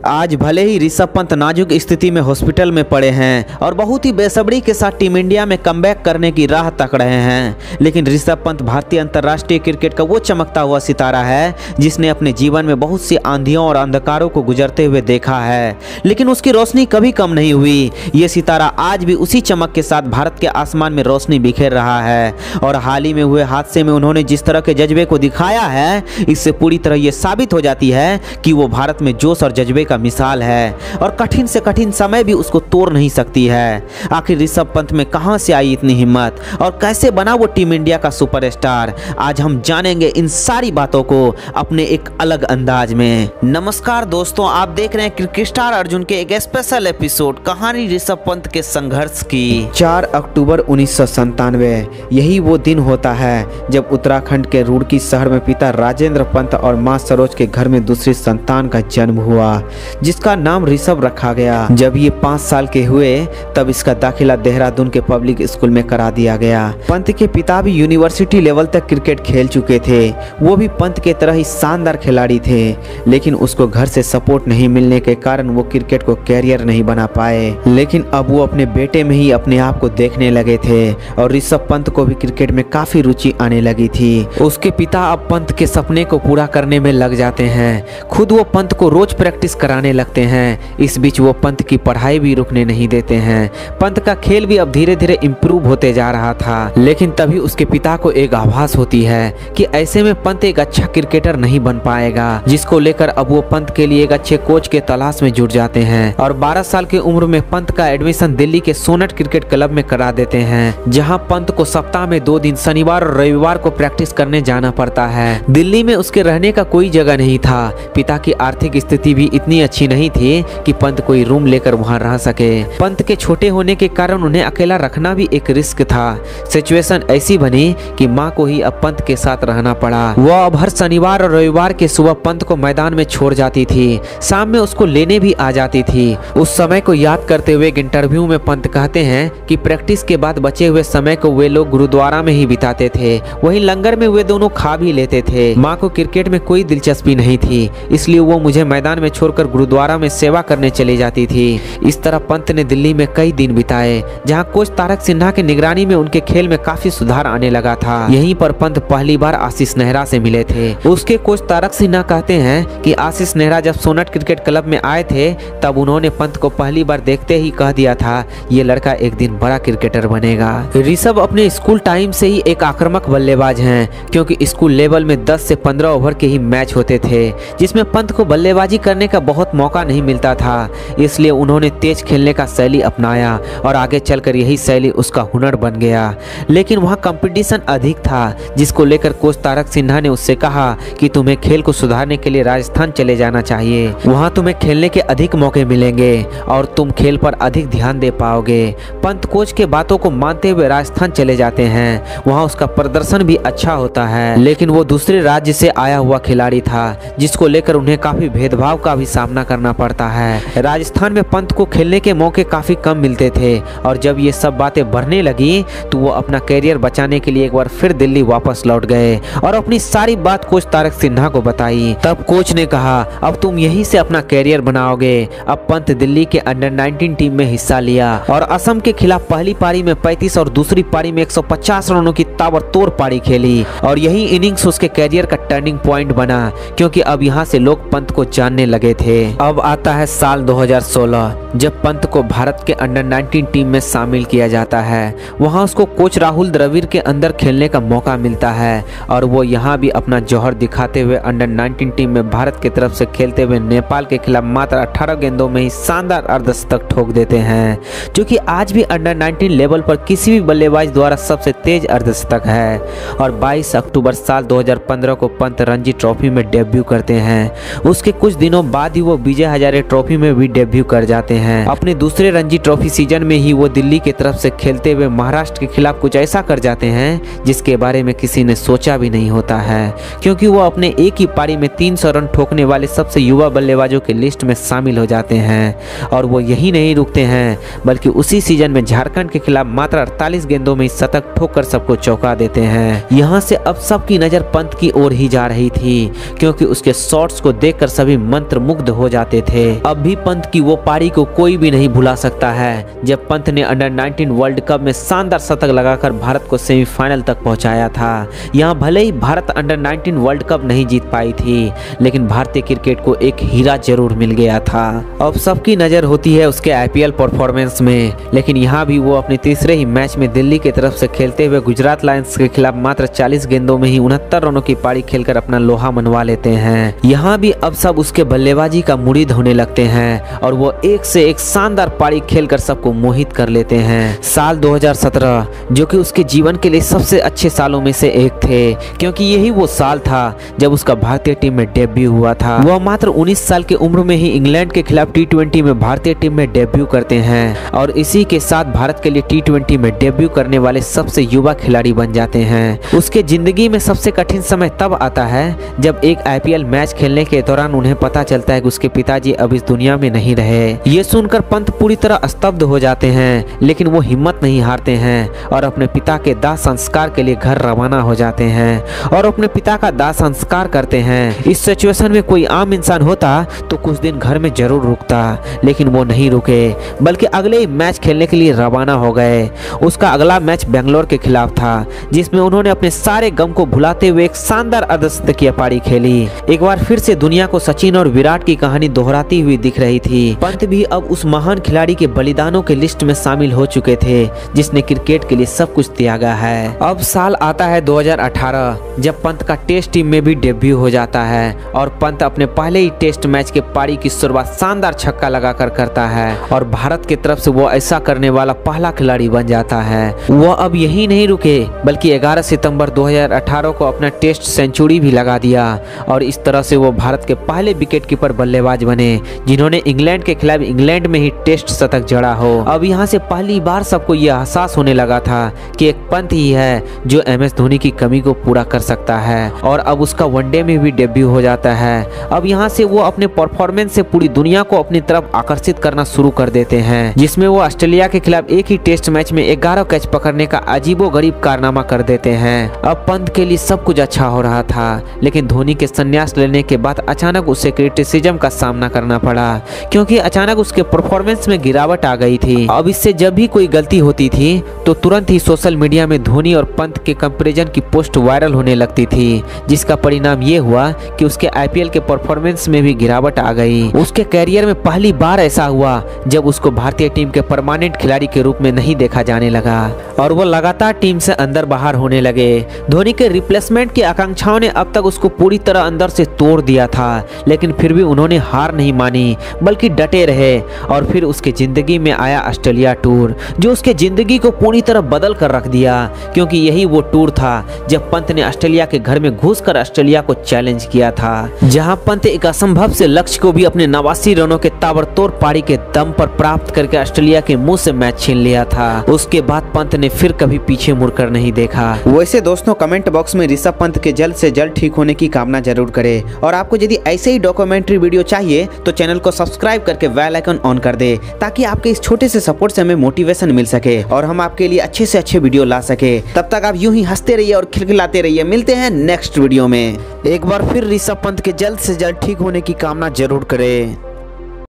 आज भले ही ऋषभ पंत नाजुक स्थिति में हॉस्पिटल में पड़े हैं और बहुत ही बेसब्री के साथ टीम इंडिया में कमबैक करने की राह तक रहे हैं, लेकिन ऋषभ पंत भारतीय अंतर्राष्ट्रीय क्रिकेट का वो चमकता हुआ सितारा है जिसने अपने जीवन में बहुत सी आंधियों और अंधकारों को गुजरते हुए देखा है, लेकिन उसकी रोशनी कभी कम नहीं हुई। ये सितारा आज भी उसी चमक के साथ भारत के आसमान में रोशनी बिखेर रहा है और हाल ही में हुए हादसे में उन्होंने जिस तरह के जज्बे को दिखाया है, इससे पूरी तरह ये साबित हो जाती है कि वो भारत में जोश और जज्बे का मिसाल है और कठिन से कठिन समय भी उसको तोड़ नहीं सकती है। आखिर ऋषभ पंत में कहां से आई इतनी हिम्मत और कैसे बना वो टीम इंडिया का सुपरस्टार, आज हम जानेंगे इन सारी बातों को अपने एक अलग अंदाज में। नमस्कार दोस्तों, आप देख रहे हैं क्रिकेट स्टार अर्जुन के एक स्पेशल एपिसोड कहानी ऋषभ पंत के संघर्ष की। 4 अक्टूबर 1997 यही वो दिन होता है जब उत्तराखंड के रुड़की शहर में पिता राजेंद्र पंत और मां सरोज के घर में दूसरी संतान का जन्म हुआ जिसका नाम ऋषभ रखा गया। जब ये 5 साल के हुए तब इसका दाखिला देहरादून के पब्लिक स्कूल में करा दिया गया। पंत के पिता भी यूनिवर्सिटी लेवल तक क्रिकेट खेल चुके थे, वो भी पंत के तरह ही शानदार खिलाड़ी थे, लेकिन उसको घर से सपोर्ट नहीं मिलने के कारण वो क्रिकेट को कैरियर नहीं बना पाए। लेकिन अब वो अपने बेटे में ही अपने आप को देखने लगे थे और ऋषभ पंत को भी क्रिकेट में काफी रुचि आने लगी थी। उसके पिता अब पंत के सपने को पूरा करने में लग जाते हैं, खुद वो पंत को रोज प्रैक्टिस कराने लगते हैं। इस बीच वो पंत की पढ़ाई भी रुकने नहीं देते हैं। पंत का खेल भी अब धीरे धीरे इम्प्रूव होते जा रहा था, लेकिन तभी उसके पिता को एक आभास होती है कि ऐसे में पंत एक अच्छा क्रिकेटर नहीं बन पाएगा, जिसको लेकर अब वो पंत के लिए एक अच्छे कोच के तलाश में जुट जाते हैं और 12 साल की उम्र में पंत का एडमिशन दिल्ली के सोनट क्रिकेट क्लब में करा देते हैं, जहां पंत को सप्ताह में 2 दिन शनिवार और रविवार को प्रैक्टिस करने जाना पड़ता है। दिल्ली में उसके रहने का कोई जगह नहीं था, पिता की आर्थिक स्थिति भी इतनी अच्छी नहीं थी कि पंत कोई रूम लेकर वहां रह सके। पंत के छोटे होने के कारण उन्हें अकेला रखना भी एक रिस्क था। सिचुएशन ऐसी बनी कि मां को ही अब पंत के साथ रहना पड़ा। वह अब हर शनिवार और रविवार के सुबह पंत को मैदान में छोड़ जाती थी, शाम में उसको लेने भी आ जाती थी। उस समय को याद करते हुए एक इंटरव्यू में पंत कहते हैं कि प्रैक्टिस के बाद बचे हुए समय को वे लोग गुरुद्वारा में ही बिताते थे, वहीं लंगर में वे दोनों खा भी लेते थे। माँ को क्रिकेट में कोई दिलचस्पी नहीं थी, इसलिए वो मुझे मैदान में छोड़कर गुरुद्वारा में सेवा करने चली जाती थी। इस तरह पंत ने दिल्ली में कई दिन बिताए, जहां कोच तारक सिन्हा की निगरानी में उनके खेल में काफी सुधार आने लगा था। यहीं पर पंत पहली बार आशीष नेहरा से मिले थे। उसके कोच तारक सिन्हा कहते हैं कि आशीष नेहरा जब सोनट क्रिकेट क्लब में आए थे तब उन्होंने पंत को पहली बार देखते ही कह दिया था ये लड़का एक दिन बड़ा क्रिकेटर बनेगा। ऋषभ अपने स्कूल टाइम से ही एक आक्रामक बल्लेबाज हैं, क्योंकि स्कूल लेवल में 10 से 15 ओवर के ही मैच होते थे, जिसमें पंत को बल्लेबाजी करने का बहुत मौका नहीं मिलता था। इसलिए उन्होंने तेज खेलने का शैली अपनाया और आगे चलकर यही शैली उसका हुनर बन गया। लेकिन वहाँ कंपटीशन अधिक था, जिसको लेकर कोच तारक सिन्हा ने उससे कहा कि तुम्हें खेल को सुधारने के लिए राजस्थान चले जाना चाहिए, वहाँ तुम्हें खेलने के अधिक मौके मिलेंगे और तुम खेल पर अधिक ध्यान दे पाओगे। पंत कोच के बातों को मानते हुए राजस्थान चले जाते हैं, वहाँ उसका प्रदर्शन भी अच्छा होता है, लेकिन वो दूसरे राज्य से आया हुआ खिलाड़ी था, जिसको लेकर उन्हें काफी भेदभाव का भी सामना करना पड़ता है। राजस्थान में पंत को खेलने के मौके काफी कम मिलते थे और जब ये सब बातें बढ़ने लगी तो वो अपना कैरियर बचाने के लिए एक बार फिर दिल्ली वापस लौट गए और अपनी सारी बात कोच तारक सिन्हा को बताई। तब कोच ने कहा अब तुम यहीं से अपना कैरियर बनाओगे। अब पंत दिल्ली के अंडर 19 टीम में हिस्सा लिया और असम के खिलाफ पहली पारी में 35 और दूसरी पारी में 150 रनों की ताबड़तोड़ पारी खेली और यही इनिंग्स उसके कैरियर का टर्निंग पॉइंट बना, क्योंकि अब यहाँ से लोग पंत को जानने लगे थे। अब आता है साल 2016 जब पंत को भारत के अंडर 19 टीम में शामिल किया जाता है। वहाँ उसको कोच राहुल द्रविड़ के अंदर खेलने का मौका मिलता है और वो यहाँ भी अपना जौहर दिखाते हुए अंडर 19 टीम में भारत की तरफ से खेलते हुए नेपाल के खिलाफ मात्र 18 गेंदों में ही शानदार अर्धशतक ठोक देते हैं, जो कि आज भी अंडर 19 लेवल पर किसी भी बल्लेबाज द्वारा सबसे तेज अर्धशतक है। और 22 अक्टूबर साल 2015 को पंत रणजी ट्रॉफी में डेब्यू करते हैं। उसके कुछ दिनों बाद ही वो विजय हजारे ट्रॉफी में भी डेब्यू कर जाते हैं। अपने दूसरे रणजी ट्रॉफी सीजन में ही वो दिल्ली की तरफ से खेलते हुए महाराष्ट्र के खिलाफ कुछ ऐसा कर जाते हैं जिसके बारे में किसी ने सोचा भी नहीं होता है, क्योंकि वो अपने एक ही पारी में 300 रन ठोकने वाले सबसे युवा बल्लेबाजों के लिस्ट में शामिल हो जाते हैं। और वो यही नहीं रुकते हैं, बल्कि उसी सीजन में झारखंड के खिलाफ मात्र 48 गेंदों में शतक ठोककर सबको चौंका देते हैं। यहाँ से अब सबकी नजर पंत की ओर ही जा रही थी, क्योंकि उसके शॉट्स को देखकर सभी मंत्रमुग्ध हो जाते थे। अब भी पंत की वो पारी को कोई भी नहीं भुला सकता है जब पंत ने अंडर 19 वर्ल्ड कप में शानदार शतक लगाकर भारत को सेमीफाइनल तक पहुंचाया था। यहाँ भले ही भारत अंडर 19 वर्ल्ड कप नहीं जीत पाई थी, लेकिन भारतीय क्रिकेट को एक हीरा जरूर मिल गया था। अब सबकी नजर होती है उसके IPL परफॉर्मेंस में, लेकिन यहाँ भी वो अपने तीसरे ही मैच में दिल्ली की तरफ से खेलते हुए गुजरात लायंस के खिलाफ मात्र 40 गेंदों में ही 69 रनों की पारी खेलकर अपना लोहा मनवा लेते हैं। यहाँ भी अब सब उसके बल्लेबाजी का मुरीद होने लगते हैं और वो एक से एक शानदार पारी खेलकर सबको मोहित कर लेते हैं। साल 2017 जो कि उसके जीवन के लिए सबसे अच्छे सालों में से एक थे, क्योंकि यही वो साल था जब उसका भारतीय टीम में डेब्यू हुआ था। वह मात्र 19 साल की उम्र में ही इंग्लैंड के खिलाफ T20 में भारतीय टीम में डेब्यू करते हैं और इसी के साथ भारत के लिए T20 में डेब्यू करने वाले सबसे युवा खिलाड़ी बन जाते हैं। उसके जिंदगी में सबसे कठिन समय तब आता है जब एक IPL मैच खेलने के दौरान उन्हें पता चलता है कि उसके पिताजी अब इस दुनिया में नहीं रहे। ये सुनकर पंत पूरी तरह स्तब्ध हो जाते हैं, लेकिन वो हिम्मत नहीं हारते हैं और अपने पिता के दाह संस्कार के लिए घर रवाना हो जाते हैं और अपने पिता का दाह संस्कार करते हैं। इस सिचुएशन में कोई आम इंसान होता तो कुछ दिन घर में जरूर रुकता, लेकिन वो नहीं रुके, बल्कि अगले ही मैच खेलने के लिए रवाना हो गए। उसका अगला मैच बेंगलोर के खिलाफ था, जिसमें उन्होंने अपने सारे गम को भुलाते हुए एक शानदार अर्धशतकीय पारी खेली। एक बार फिर से दुनिया को सचिन और विराट की कहानी दोहराती हुई दिख रही थी। पंत भी अब उस महान खिलाड़ी के बलिदानों के लिस्ट में शामिल हो चुके थे जिसने क्रिकेट के लिए सब कुछ त्यागा है। अब साल आता है 2018 जब पंत का टेस्ट टीम में भी डेब्यू हो जाता है और पंत अपने पहले ही टेस्ट मैच के पारी की शुरुआत शानदार छक्का लगाकर करता है और भारत की तरफ से वो ऐसा करने वाला पहला खिलाड़ी बन जाता है। वो अब यही नहीं रुके, बल्कि 11 सितंबर 2018 को अपना टेस्ट सेंचुरी भी लगा दिया और इस तरह से वो भारत के पहले विकेट कीपर बल्लेबाज बने जिन्होंने इंग्लैंड के खिलाफ इंग्लैंड में ही टेस्ट शतक जड़ा हो। अब यहाँ से पहली बार सबको यह एहसास होने लगा था कि एक पंत ही है जो MS धोनी की कमी को पूरा कर सकता है और अब उसका वनडे में भी डेब्यू हो जाता है। अब यहाँ से वो अपने परफॉर्मेंस से पूरी दुनिया को अपनी तरफ आकर्षित करना शुरू कर देते हैं, जिसमें वो ऑस्ट्रेलिया के खिलाफ एक ही टेस्ट मैच में 11 कैच पकड़ने का अजीबोगरीब कारनामा कर देते हैं। अब पंत के लिए सब कुछ अच्छा हो रहा था, लेकिन धोनी के संन्यास लेने के बाद अचानक उसे क्रिटिसिज्म का सामना करना पड़ा, क्योंकि अचानक उसके परफॉर्मेंस में गिरावट आ गई थी। अब इससे जब भी कोई गलती होती थी तो तुरंत ही सोशल मीडिया में धोनी और पंत के कंपैरिजन की पोस्ट वायरल होने लगती थी, जिसका परिणाम ये हुआ कि उसके IPL के परफॉर्मेंस में भी गिरावट आ गई। उसके कैरियर में पहली बार ऐसा हुआ जब उसको भारतीय टीम के परमानेंट खिलाड़ी के रूप में नहीं देखा जाने लगा और वो लगातार टीम से अंदर बाहर होने लगे। धोनी के रिप्लेसमेंट की आकांक्षाओं ने अब तक उसको पूरी तरह अंदर से तोड़ दिया था, लेकिन फिर भी उन्होंने हार नहीं मानी, बल्कि डटे रहे। और फिर उसके जिंदगी में आया ऑस्ट्रेलिया टूर, जो उसके जिंदगी को पूरी तरह बदल कर रख दिया, क्योंकि यही वो टूर था जब पंत ने ऑस्ट्रेलिया के घर में घुसकर ऑस्ट्रेलिया को चैलेंज किया था, जहां पंत एक असंभव से लक्ष्य को भी अपने 89 रनों के ताबड़तोड़ पारी के दम पर प्राप्त करके ऑस्ट्रेलिया के मुंह से मैच छीन लिया था। उसके बाद पंत ने फिर कभी पीछे मुड़कर नहीं देखा। वैसे दोस्तों, कमेंट बॉक्स में ऋषभ पंत के जल्द से जल्द ठीक होने की कामना जरूर करें और आपको यदि ऐसे ही डॉक्यूमेंट्री वीडियो चाहिए तो चैनल को सब्सक्राइब करके बेल आइकन ऑन कर दे, ताकि आपके इस छोटे से सपोर्ट से हमें मोटिवेशन मिल सके और हम आपके लिए अच्छे से अच्छे वीडियो ला सके। तब तक आप यूं ही हंसते रहिए और खिलखिलाते रहिए। मिलते हैं नेक्स्ट वीडियो में। एक बार फिर ऋषभ पंत के जल्द से जल्द ठीक होने की कामना जरूर करें।